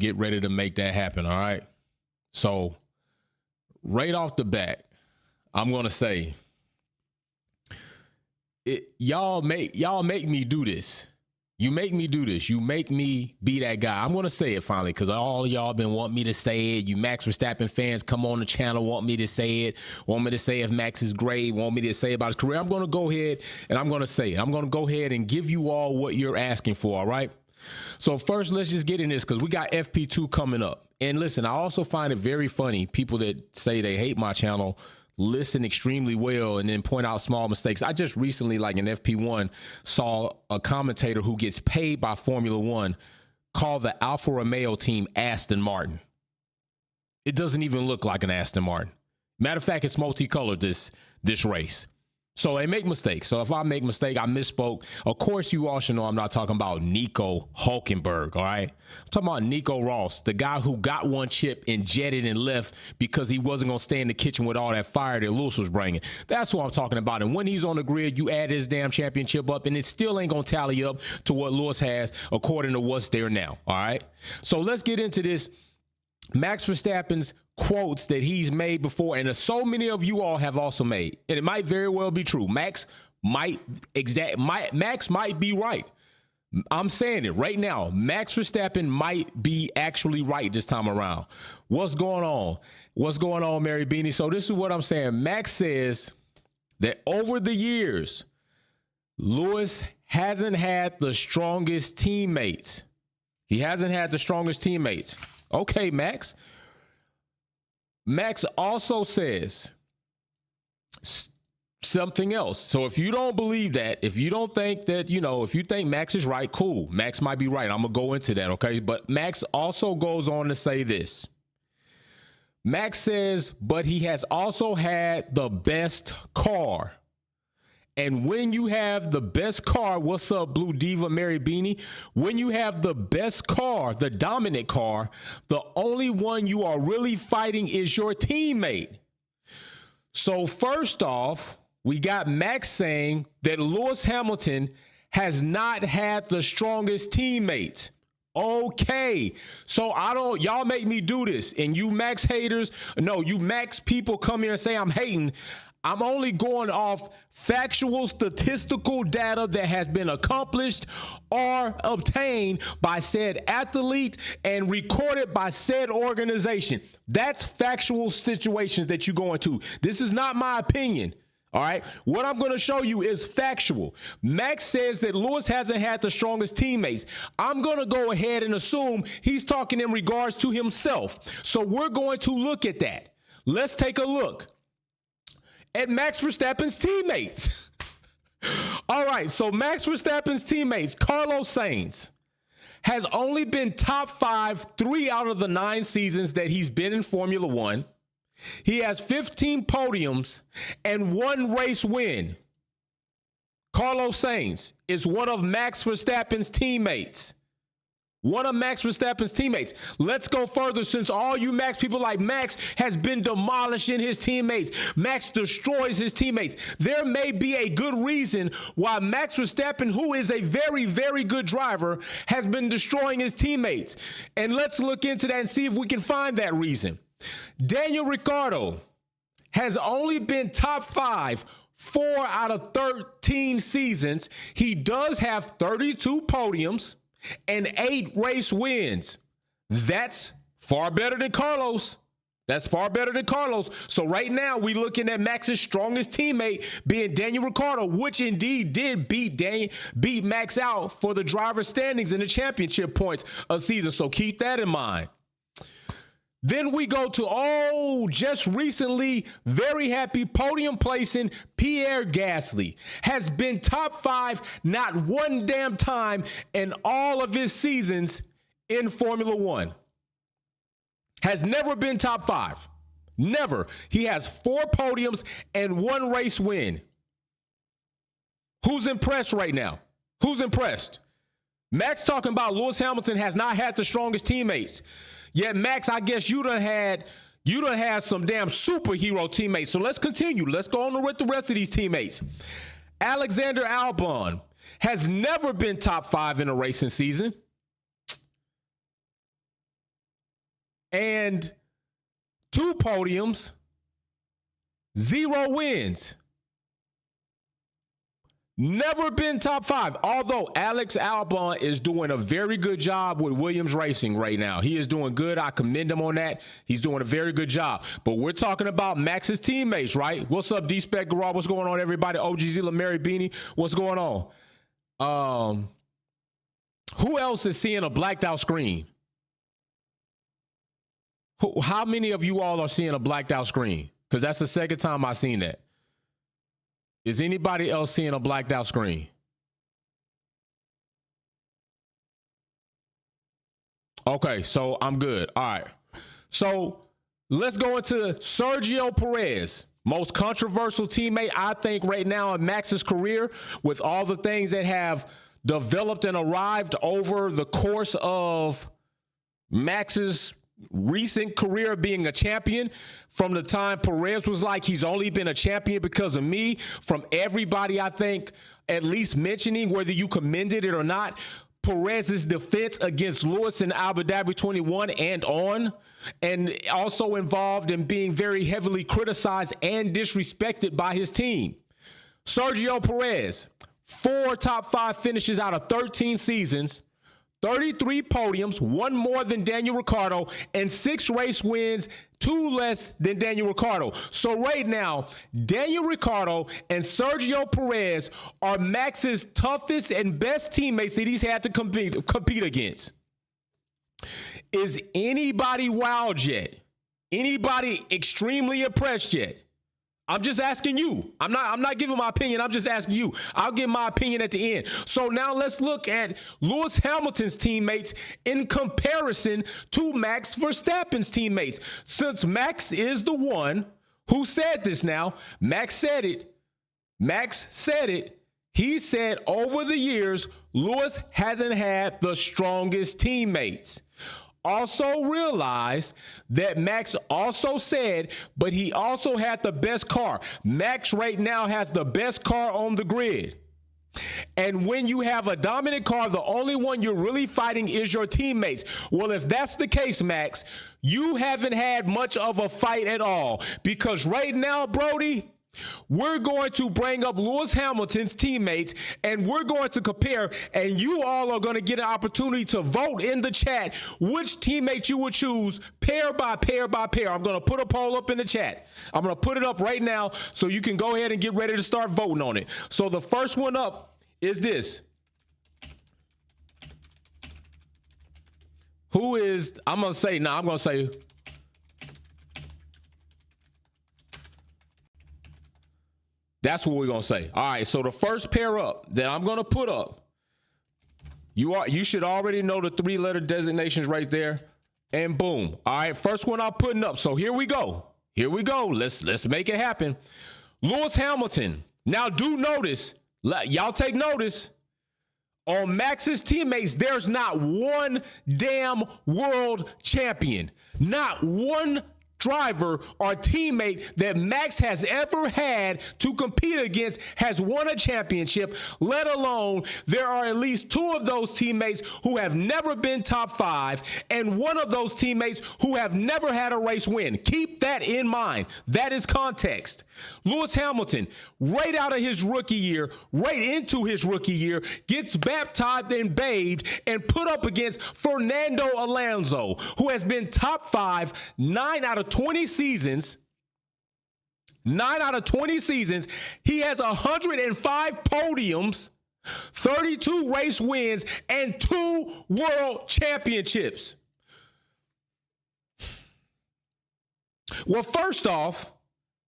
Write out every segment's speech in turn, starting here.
get ready to make that happen, all right? So right off the bat, I'm going to say, y'all make me do this. You make me do this. You make me be that guy. I'm going to say it finally because all y'all been wanting me to say it. You Max Verstappen fans come on the channel, want me to say it, want me to say if Max is great, want me to say about his career. I'm going to go ahead and I'm going to say it. I'm going to go ahead and give you all what you're asking for, all right? So first, let's just get in this because we got FP2 coming up. And listen, I also find it very funny, people that say they hate my channel listen extremely well and then point out small mistakes. I just recently, like in FP1, saw a commentator who gets paid by Formula One call the Alfa Romeo team Aston Martin. It doesn't even look like an Aston Martin. Matter of fact, it's multicolored this race. So they make mistakes. So if I make a mistake, I misspoke. Of course, you all should know I'm not talking about Nico Hulkenberg, all right? I'm talking about Nico Ross, the guy who got one chip and jetted and left because he wasn't going to stay in the kitchen with all that fire that Lewis was bringing. That's what I'm talking about. And when he's on the grid, you add his damn championship up, and it still ain't going to tally up to what Lewis has according to what's there now, all right? So let's get into this. Max Verstappen's quotes that he's made before, and so many of you all have also made, and it might very well be true. Max might be right. I'm saying it right now. Max Verstappen might be actually right this time around. What's going on? What's going on, Mary Beanie? So this is what I'm saying. Max says that over the years, Lewis hasn't had the strongest teammates. He hasn't had the strongest teammates. Okay, Max. Max also says something else. So if you don't believe that, if you don't think that, if you think Max is right, cool. Max might be right. I'm going to go into that, okay? But Max also goes on to say this. Max says, but he has also had the best car. And when you have the best car, what's up, Blue Diva, Mary Beanie? When you have the best car, the dominant car, the only one you are really fighting is your teammate. So first off, we got Max saying that Lewis Hamilton has not had the strongest teammates. Okay, so y'all make me do this. And you Max haters, no, you Max people come here and say I'm hating. I'm only going off factual statistical data that has been accomplished or obtained by said athlete and recorded by said organization. That's factual situations that you go into. This is not my opinion. All right. What I'm going to show you is factual. Max says that Lewis hasn't had the strongest teammates. I'm going to go ahead and assume he's talking in regards to himself. So we're going to look at that. Let's take a look at Max Verstappen's teammates. All right, so Max Verstappen's teammates, Carlos Sainz, has only been top 5 3 out of the 9 seasons that he's been in Formula One. He has 15 podiums and 1 race win. Carlos Sainz is one of Max Verstappen's teammates. One of Max Verstappen's teammates. Let's go further, since all you Max people like Max has been demolishing his teammates. Max destroys his teammates. There may be a good reason why Max Verstappen, who is a very, very good driver, has been destroying his teammates. And let's look into that and see if we can find that reason. Daniel Ricciardo has only been top 5 4 out of 13 seasons. He does have 32 podiums and 8 race wins. That's far better than Carlos. That's far better than Carlos. So right now we're looking at Max's strongest teammate being Daniel Ricciardo, which indeed did beat Max out for the driver standings in the championship points a season. So keep that in mind. Then we go to, just recently, very happy podium placing Pierre Gasly. Has been top 5 not one damn time in all of his seasons in Formula One. Has never been top 5. Never. He has 4 podiums and 1 race win. Who's impressed right now? Who's impressed? Max talking about Lewis Hamilton has not had the strongest teammates. Yet, Max, I guess you done had some damn superhero teammates. So let's continue. Let's go on with the rest of these teammates. Alexander Albon has never been top 5 in a racing season. and 2 podiums, 0 wins. Never been top 5. Although Alex Albon is doing a very good job with Williams Racing right now. He is doing good. I commend him on that. He's doing a very good job. But we're talking about Max's teammates, right? What's up, D-Spec Garage? What's going on, everybody? OG Zilla, Mary Beanie. What's going on? Who else is seeing a blacked out screen? How many of you all are seeing a blacked out screen? Because that's the second time I've seen that. Is anybody else seeing a blacked out screen? Okay, so I'm good. All right. So let's go into Sergio Perez, most controversial teammate, I think, right now in Max's career, with all the things that have developed and arrived over the course of Max's recent career being a champion. From the time Perez was like, he's only been a champion because of me, from everybody, I think, at least mentioning, whether you commended it or not, Perez's defense against Lewis in Abu Dhabi 21 and on, and also involved in being very heavily criticized and disrespected by his team. Sergio Perez, 4 top 5 finishes out of 13 seasons, 33 podiums, 1 more than Daniel Ricciardo, and 6 race wins, 2 less than Daniel Ricciardo. So right now, Daniel Ricciardo and Sergio Perez are Max's toughest and best teammates that he's had to compete against. Is anybody wowed yet? Anybody extremely impressed yet? I'm just asking you. I'm not giving my opinion. I'm just asking you. I'll give my opinion at the end. So now let's look at Lewis Hamilton's teammates in comparison to Max Verstappen's teammates. Since Max is the one who said this now, Max said it. He said over the years, Lewis hasn't had the strongest teammates. Also realized that Max also said, but he also had the best car. Max right now has the best car on the grid. And when you have a dominant car, the only one you're really fighting is your teammates. Well, if that's the case, Max, you haven't had much of a fight at all, because right now, Brody, we're going to bring up Lewis Hamilton's teammates and we're going to compare, and you all are going to get an opportunity to vote in the chat which teammate you would choose pair by pair by pair. I'm going to put a poll up in the chat. I'm going to put it up right now so you can go ahead and get ready to start voting on it. So the first one up is this. Who is, I'm going to say, that's what we're going to say. All right, so the first pair up that I'm going to put up, you should already know the 3-letter designations right there, and boom. All right, first one I'm putting up. So here we go. Let's make it happen. Lewis Hamilton. Now do notice, y'all take notice, on Max's teammates, there's not one damn world champion. Not one driver or teammate that Max has ever had to compete against has won a championship, let alone there are at least 2 of those teammates who have never been top 5 and 1 of those teammates who have never had a race win. Keep that in mind. That is context. Lewis Hamilton, right out of his rookie year, right into his rookie year, gets baptized and bathed and put up against Fernando Alonso, who has been top 5 9 out of 20 seasons. 9 out of 20 seasons. He has 105 podiums, 32 race wins, and 2 world championships. Well, first off,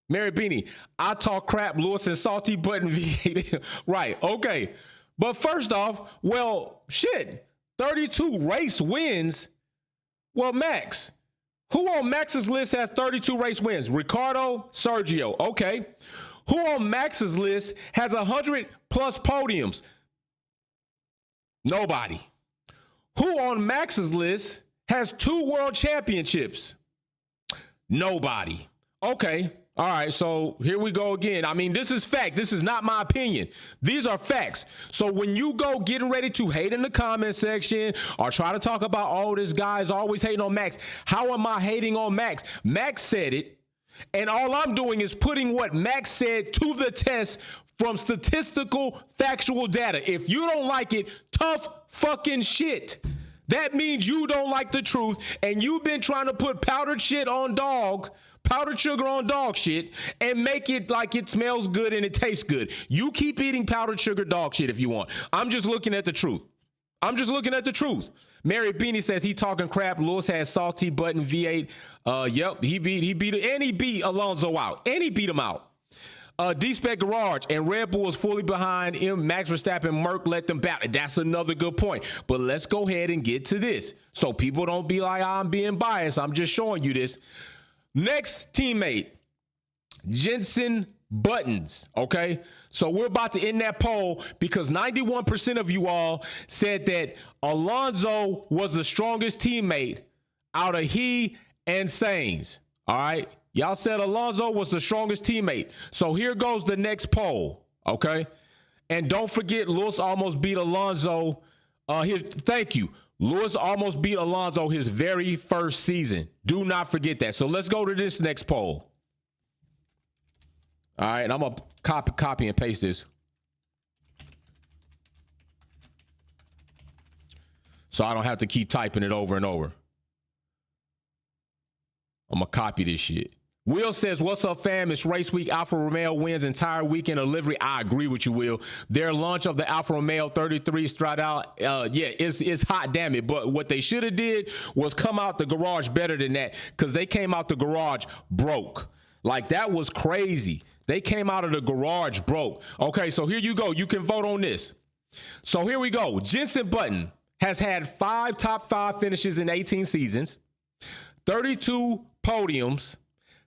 Mary Beanie, I talk crap, Lewis and Salty Button V8. Right, okay. But first off, well, shit, 32 race wins. Well, Max, who on Max's list has 32 race wins? Ricciardo, Sergio, okay. Who on Max's list has 100 plus podiums? Nobody. Who on Max's list has 2 world championships? Nobody. Okay. All right, so here we go again. I mean, this is fact. This is not my opinion. These are facts. So when you go getting ready to hate in the comment section or try to talk about, oh, this guy's always hating on Max. How am I hating on Max? Max said it, and all I'm doing is putting what Max said to the test from statistical, factual data. If you don't like it, tough fucking shit. That means you don't like the truth, and you've been trying to put powdered sugar on dog shit and make it like it smells good and it tastes good. You keep eating powdered sugar dog shit if you want. I'm just looking at the truth. Mary Beanie says he talking crap. Lewis has salty button V8. Yep, he beat Alonso out. And he beat him out. D-Spec Garage and Red Bull is fully behind him. Max Verstappen, Merc let them battle. That's another good point. But let's go ahead and get to this. So people don't be like, I'm being biased. I'm just showing you this. Next teammate, Jensen Buttons. Okay. So we're about to end that poll because 91% of you all said that Alonso was the strongest teammate out of he and Sainz. All right. Y'all said Alonso was the strongest teammate. So here goes the next poll, okay? And don't forget, Lewis almost beat Alonso. Thank you. Lewis almost beat Alonso his very first season. Do not forget that. So let's go to this next poll. All right, and I'm going to copy and paste this. So I don't have to keep typing it over and over. I'm going to copy this shit. Will says, what's up, fam? It's race week. Alfa Romeo wins entire weekend of livery. I agree with you, Will. Their launch of the Alfa Romeo 33 Stradale, it's hot, damn it. But what they should have did was come out the garage better than that, because they came out the garage broke. Like, that was crazy. They came out of the garage broke. Okay, so here you go. You can vote on this. So here we go. Jensen Button has had 5 top 5 finishes in 18 seasons, 32 podiums,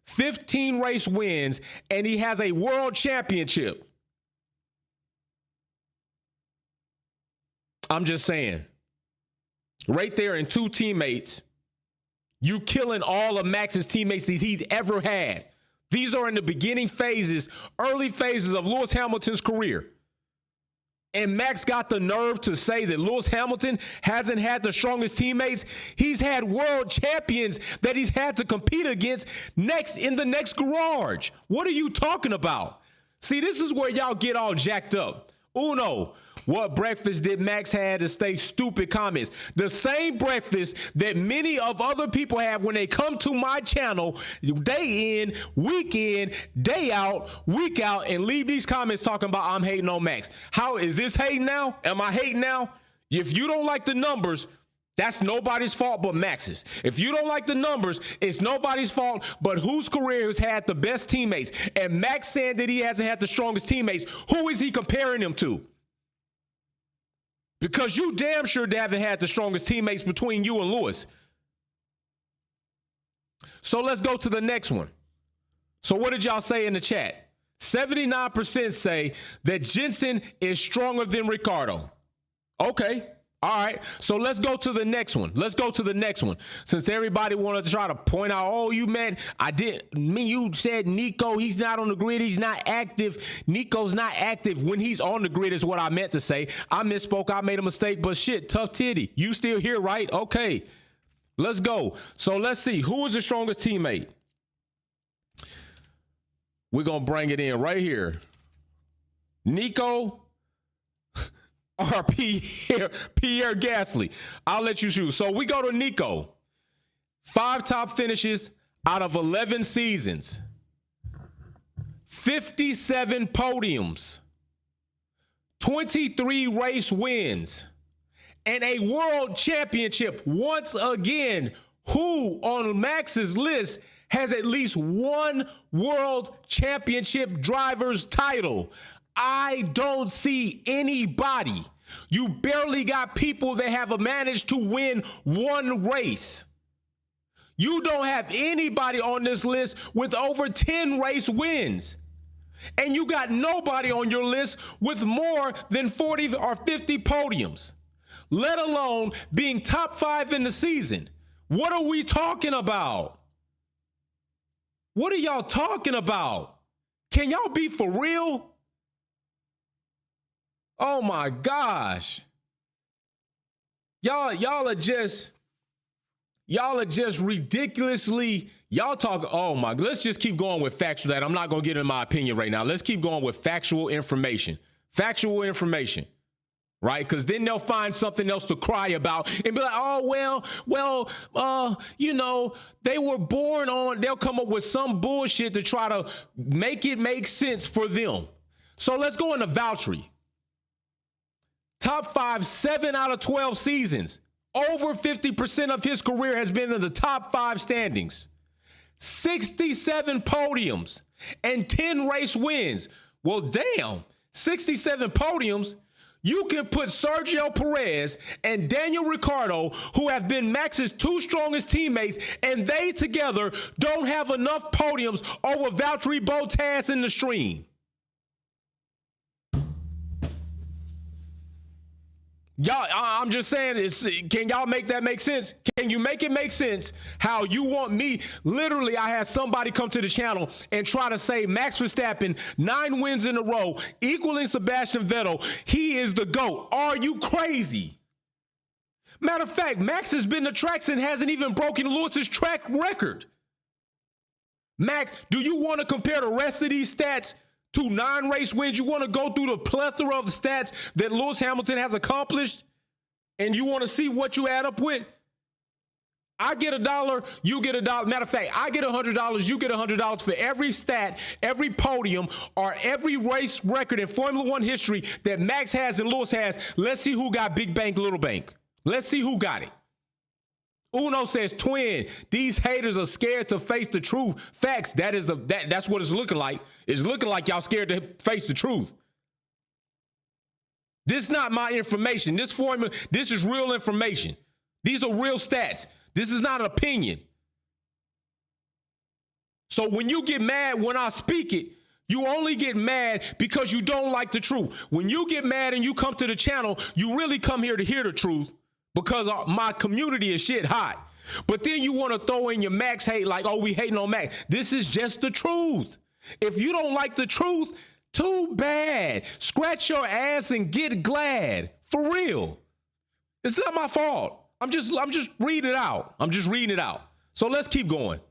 15 race wins, and he has a world championship. I'm just saying. Right there in 2 teammates, you killing all of Max's teammates that he's ever had. These are in the beginning phases, early phases of Lewis Hamilton's career. And Max got the nerve to say that Lewis Hamilton hasn't had the strongest teammates. He's had world champions that he's had to compete against in the next garage. What are you talking about? See, this is where y'all get all jacked up. Uno, what breakfast did Max have to stay stupid comments? The same breakfast that many of other people have when they come to my channel day in, day out, week out, and leave these comments talking about I'm hating on Max. How is this hating now? Am I hating now? If you don't like the numbers, that's nobody's fault but Max's. If you don't like the numbers, it's nobody's fault but whose career has had the best teammates. And Max said that he hasn't had the strongest teammates. Who is he comparing them to? Because you damn sure haven't had the strongest teammates between you and Lewis. So let's go to the next one. So what did y'all say in the chat? 79% say that Jensen is stronger than Ricardo. Okay. All right. So let's go to the next one. Since everybody wanted to try to point out, oh, you said Nico, he's not on the grid. He's not active. Nico's not active when he's on the grid is what I meant to say. I misspoke. I made a mistake, but shit, tough titty. You still here, right? Okay. Let's go. So let's see. Who is the strongest teammate? We're going to bring it in right here. Nico or Pierre Gasly. I'll let you choose. So we go to Nico. 5 top finishes out of 11 seasons. 57 podiums. 23 race wins. And a world championship once again. Who on Max's list has at least one world championship driver's title? I don't see anybody. You barely got people that have managed to win one race. You don't have anybody on this list with over 10 race wins. And you got nobody on your list with more than 40 or 50 podiums, let alone being top 5 in the season. What are we talking about? What are y'all talking about? Can y'all be for real? Oh my gosh. Y'all are just ridiculously, y'all talk, oh my, let's just keep going with factual that. I'm not going to get in my opinion right now. Let's keep going with factual information, right? Because then they'll find something else to cry about and be like, oh, they were born on, they'll come up with some bullshit to try to make it make sense for them. So let's go into Valtteri. Top 5, 7 out of 12 seasons. Over 50% of his career has been in the top 5 standings. 67 podiums and 10 race wins. Well, damn, 67 podiums. You can put Sergio Perez and Daniel Ricciardo, who have been Max's 2 strongest teammates, and they together don't have enough podiums over Valtteri Bottas in the stream. Y'all, I'm just saying, can y'all make that make sense? Can you make it make sense how you want me? Literally, I had somebody come to the channel and try to say Max Verstappen, 9 wins in a row, equaling Sebastian Vettel. He is the GOAT. Are you crazy? Matter of fact, Max has been to tracks and hasn't even broken Lewis's track record. Max, do you want to compare the rest of these stats to 9 race wins? You want to go through the plethora of the stats that Lewis Hamilton has accomplished, and you want to see what you add up with? I get $1, you get $1. Matter of fact, I get $100, you get $100 for every stat, every podium, or every race record in Formula One history that Max has and Lewis has. Let's see who got big bank, little bank. Let's see who got it. Uno says, twin, these haters are scared to face the truth. Facts, that's what it's looking like. It's looking like y'all scared to face the truth. This is not my information. This formula, this is real information. These are real stats. This is not an opinion. So when you get mad when I speak it, you only get mad because you don't like the truth. When you get mad and you come to the channel, you really come here to hear the truth, because my community is shit hot. But then you want to throw in your Max hate like, oh, we hating on Max. This is just the truth. If you don't like the truth, too bad. Scratch your ass and get glad. For real. It's not my fault. I'm just reading it out. I'm just reading it out. So let's keep going.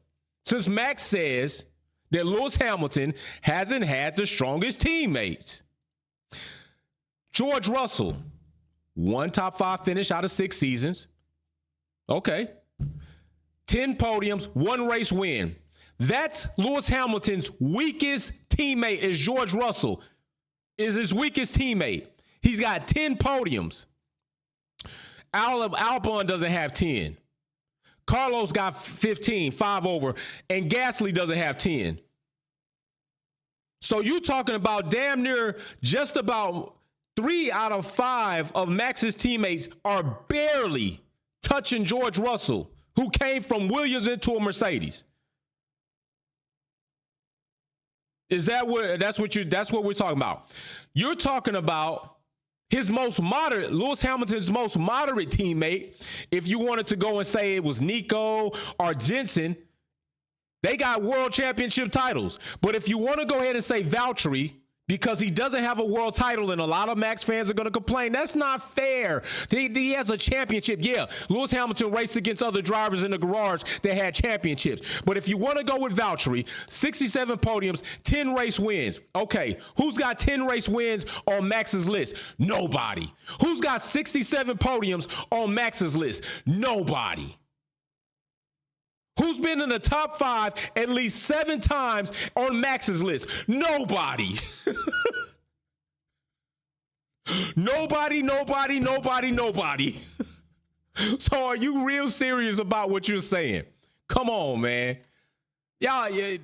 Since Max says that Lewis Hamilton hasn't had the strongest teammates. George Russell, 1 top 5 finish out of 6 seasons. Okay. 10 podiums, 1 race win. That's Lewis Hamilton's weakest teammate is George Russell. Is his weakest teammate. He's got 10 podiums. Albon doesn't have 10. Carlos got 15, 5 over. And Gasly doesn't have 10. So you talking about damn near just about 3 out of 5 of Max's teammates are barely touching George Russell, who came from Williams into a Mercedes. Is that what that's what we're talking about? You're talking about his most moderate, Lewis Hamilton's most moderate teammate. If you wanted to go and say it was Nico or Jensen, they got world championship titles. But if you want to go ahead and say Valtteri, because he doesn't have a world title, and a lot of Max fans are going to complain, that's not fair. He has a championship. Yeah, Lewis Hamilton raced against other drivers in the garage that had championships. But if you want to go with Valtteri, 67 podiums, 10 race wins. Okay, who's got 10 race wins on Max's list? Nobody. Who's got 67 podiums on Max's list? Nobody. Who's been in the top 5 at least 7 times on Max's list? Nobody. Nobody. So are you real serious about what you're saying? Come on, man. Y'all, I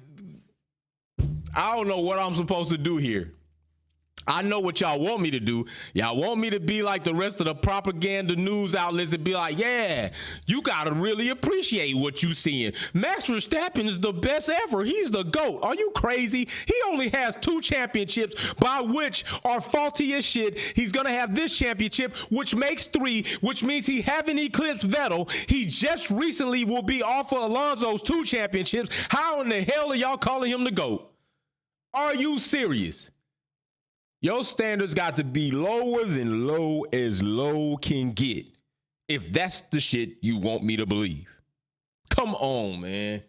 don't know what I'm supposed to do here. I know what y'all want me to do. Y'all want me to be like the rest of the propaganda news outlets and be like, yeah, you got to really appreciate what you seeing. Max Verstappen is the best ever. He's the GOAT. Are you crazy? He only has 2 championships, by which are faulty as shit. He's going to have this championship, which makes 3, which means he haven't eclipsed Vettel. He just recently will be off of Alonso's 2 championships. How in the hell are y'all calling him the GOAT? Are you serious? Your standards got to be lower than low as low can get, if that's the shit you want me to believe. Come on, man.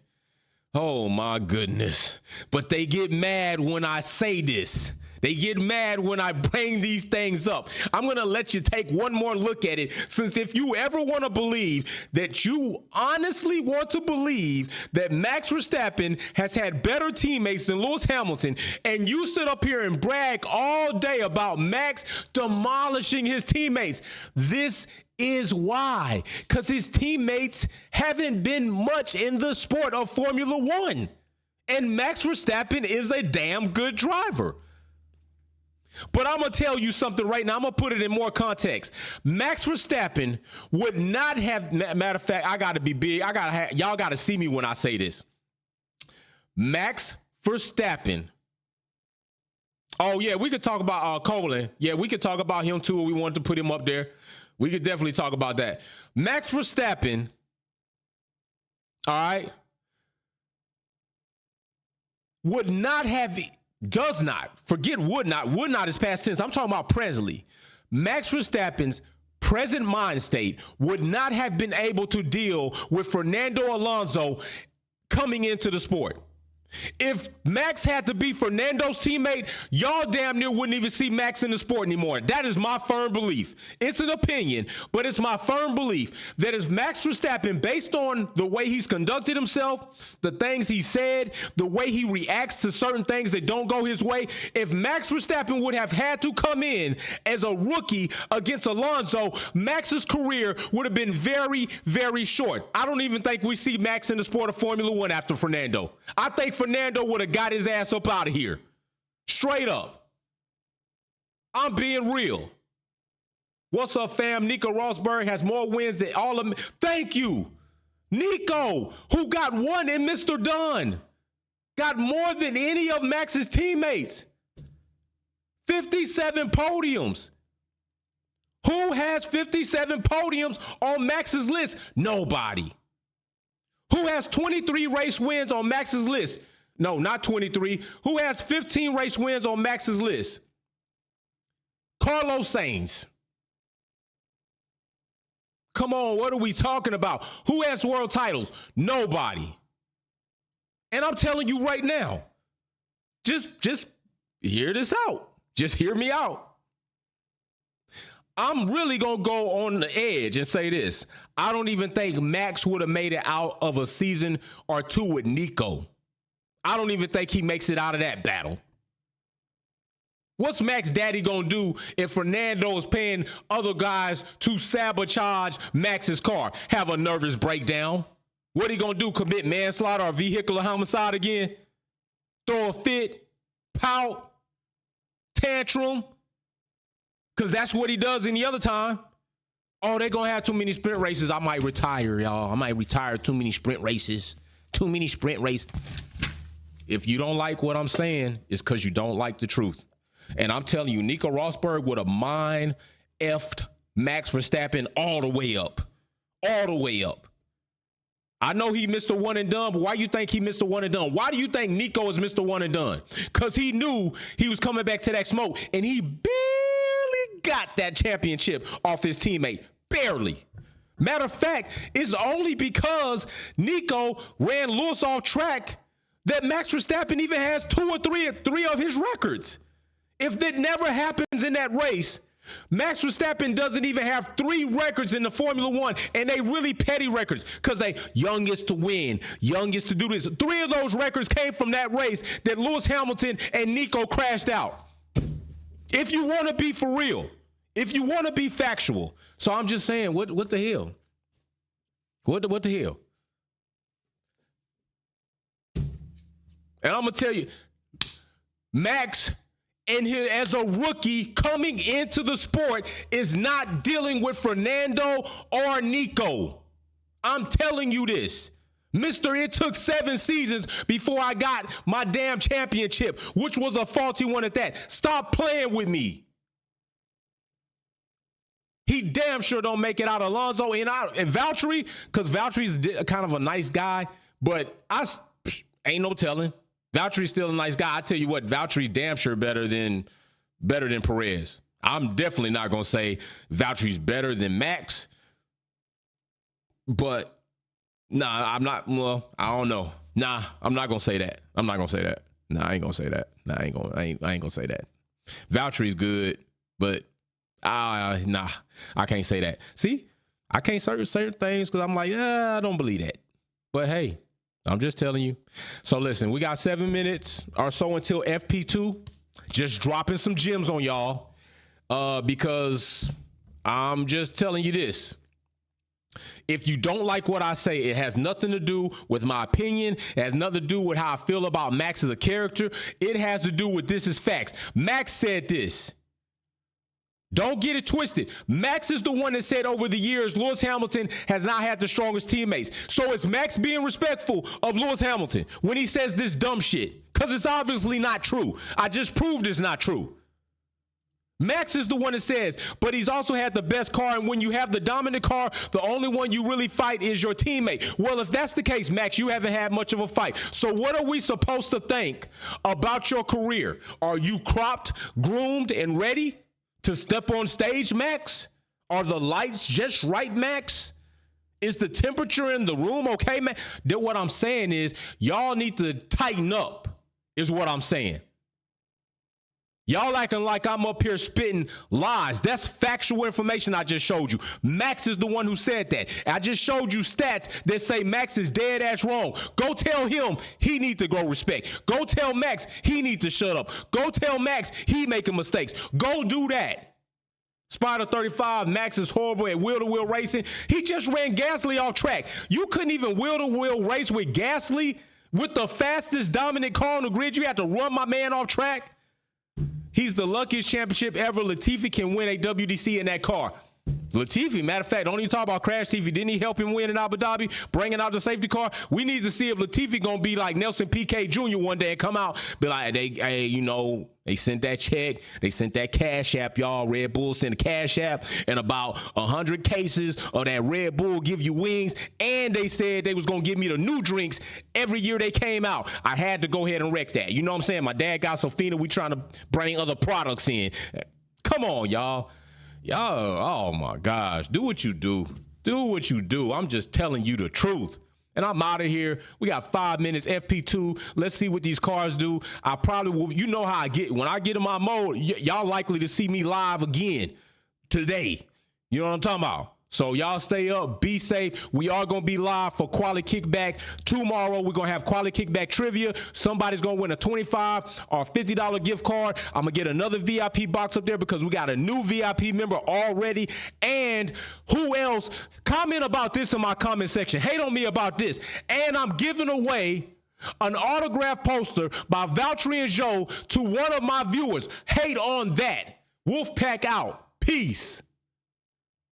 Oh, my goodness. But they get mad when I say this. They get mad when I bring these things up. I'm going to let you take one more look at it, since if you ever want to believe that you honestly want to believe that Max Verstappen has had better teammates than Lewis Hamilton, and you sit up here and brag all day about Max demolishing his teammates, this is why. Because his teammates haven't been much in the sport of Formula One. And Max Verstappen is a damn good driver. But I'm going to tell you something right now. I'm going to put it in more context. Max Verstappen would not have, matter of fact, I got to be big. Y'all got to see me when I say this. Max Verstappen. Oh, yeah, we could talk about Colin. Yeah, we could talk about him too if we wanted to put him up there. We could definitely talk about that. Max Verstappen, all right, would not have... Does not. Forget would not. Would not is past tense. I'm talking about presently. Max Verstappen's present mind state would not have been able to deal with Fernando Alonso coming into the sport. If Max had to be Fernando's teammate, y'all damn near wouldn't even see Max in the sport anymore. That is my firm belief. It's an opinion, but it's my firm belief that if Max Verstappen, based on the way he's conducted himself, the things he said, the way he reacts to certain things that don't go his way, if Max Verstappen would have had to come in as a rookie against Alonso, Max's career would have been very, very short. I don't even think we see Max in the sport of Formula One after Fernando. I think Fernando would have got his ass up out of here. Straight up. I'm being real. What's up, fam? Nico Rosberg has more wins than all of them. Thank you. Nico, who got 1 in Mr. Dunn, got more than any of Max's teammates. 57 podiums. Who has 57 podiums on Max's list? Nobody. Who has 23 race wins on Max's list? No, not 23. Who has 15 race wins on Max's list? Carlos Sainz. Come on, what are we talking about? Who has world titles? Nobody. And I'm telling you right now, just hear this out. Just hear me out. I'm really going to go on the edge and say this. I don't even think Max would have made it out of a season or 2 with Nico. I don't even think he makes it out of that battle. What's Max daddy going to do if Fernando is paying other guys to sabotage Max's car? Have a nervous breakdown? What he going to do? Commit manslaughter or vehicular homicide again? Throw a fit? Pout? Tantrum? Because that's what he does any other time. Oh, they're going to have too many sprint races. I might retire, y'all. I might retire too many sprint races. Too many sprint races. If you don't like what I'm saying, it's because you don't like the truth. And I'm telling you, Nico Rosberg would have mind-effed Max Verstappen all the way up. All the way up. I know he missed a one and done, but why you think he missed a one and done? Why do you think Nico is Mr. One and Done? Because he knew he was coming back to that smoke, and he barely got that championship off his teammate. Barely. Matter of fact, it's only because Nico ran Lewis off track that Max Verstappen even has 2 or 3 of his records. If that never happens in that race, Max Verstappen doesn't even have 3 records in the Formula One, and they really petty records because they youngest to win, youngest to do this. 3 of those records came from that race that Lewis Hamilton and Nico crashed out. If you want to be for real, if you want to be factual. So I'm just saying, what the hell? What the hell? And I'm going to tell you, Max and as a rookie coming into the sport is not dealing with Fernando or Nico. I'm telling you this. Mister, it took 7 seasons before I got my damn championship, which was a faulty one at that. Stop playing with me. He damn sure don't make it out. Alonso and Valtteri, because Valtteri's kind of a nice guy, but ain't no telling. Valtteri's still a nice guy. I tell you what, Valtteri's damn sure better than Perez. I'm definitely not gonna say Valtteri's better than Max, but nah, I'm not. Well, I don't know. Nah, I'm not gonna say that. I'm not gonna say that. Nah, I ain't gonna say that. Nah, I ain't gonna say that. Valtteri's good, but nah, I can't say that. See, I can't say certain things because I'm like, I don't believe that. But hey, I'm just telling you. So listen, we got 7 minutes or so until FP2. Just dropping some gems on y'all because I'm just telling you this. If you don't like what I say, it has nothing to do with my opinion. It has nothing to do with how I feel about Max as a character. It has to do with this is facts. Max said this. Don't get it twisted. Max is the one that said over the years, Lewis Hamilton has not had the strongest teammates. So is Max being respectful of Lewis Hamilton when he says this dumb shit? Because it's obviously not true. I just proved it's not true. Max is the one that says, but he's also had the best car, and when you have the dominant car, the only one you really fight is your teammate. Well, if that's the case, Max, you haven't had much of a fight. So what are we supposed to think about your career? Are you cropped, groomed, and ready to step on stage, Max? Are the lights just right, Max? Is the temperature in the room okay, man? What I'm saying is y'all need to tighten up, is what I'm saying. Y'all acting like I'm up here spitting lies. That's factual information I just showed you. Max is the one who said that. I just showed you stats that say Max is dead ass wrong. Go tell him he needs to grow respect. Go tell Max he needs to shut up. Go tell Max he making mistakes. Go do that. Spider 35, Max is horrible at wheel-to-wheel racing. He just ran Gasly off track. You couldn't even wheel-to-wheel race with Gasly with the fastest dominant car on the grid. You had to run my man off track. He's the luckiest championship ever. Latifi can win a WDC in that car. Latifi, matter of fact, don't even talk about Crash TV. Didn't he help him win in Abu Dhabi, bringing out the safety car? We need to see if Latifi going to be like Nelson Piquet Jr. one day and come out, be like, they sent that check. They sent that cash app, y'all. Red Bull sent a cash app and about 100 cases of that Red Bull give you wings. And they said they was going to give me the new drinks every year they came out. I had to go ahead and wreck that. You know what I'm saying? My dad got Sofina. We trying to bring other products in. Come on, y'all. Y'all, oh my gosh. Do what you do. Do what you do. I'm just telling you the truth. And I'm out of here. We got 5 minutes, FP2. Let's see what these cars do. I probably will. You know how I get. When I get in my mode, y'all likely to see me live again today. You know what I'm talking about? So y'all stay up, be safe. We are going to be live for Quality Kickback. Tomorrow, we're going to have Quality Kickback trivia. Somebody's going to win a $25 or $50 gift card. I'm going to get another VIP box up there because we got a new VIP member already. And who else? Comment about this in my comment section. Hate on me about this. And I'm giving away an autograph poster by Valtteri and Joe to one of my viewers. Hate on that. Wolfpack out. Peace.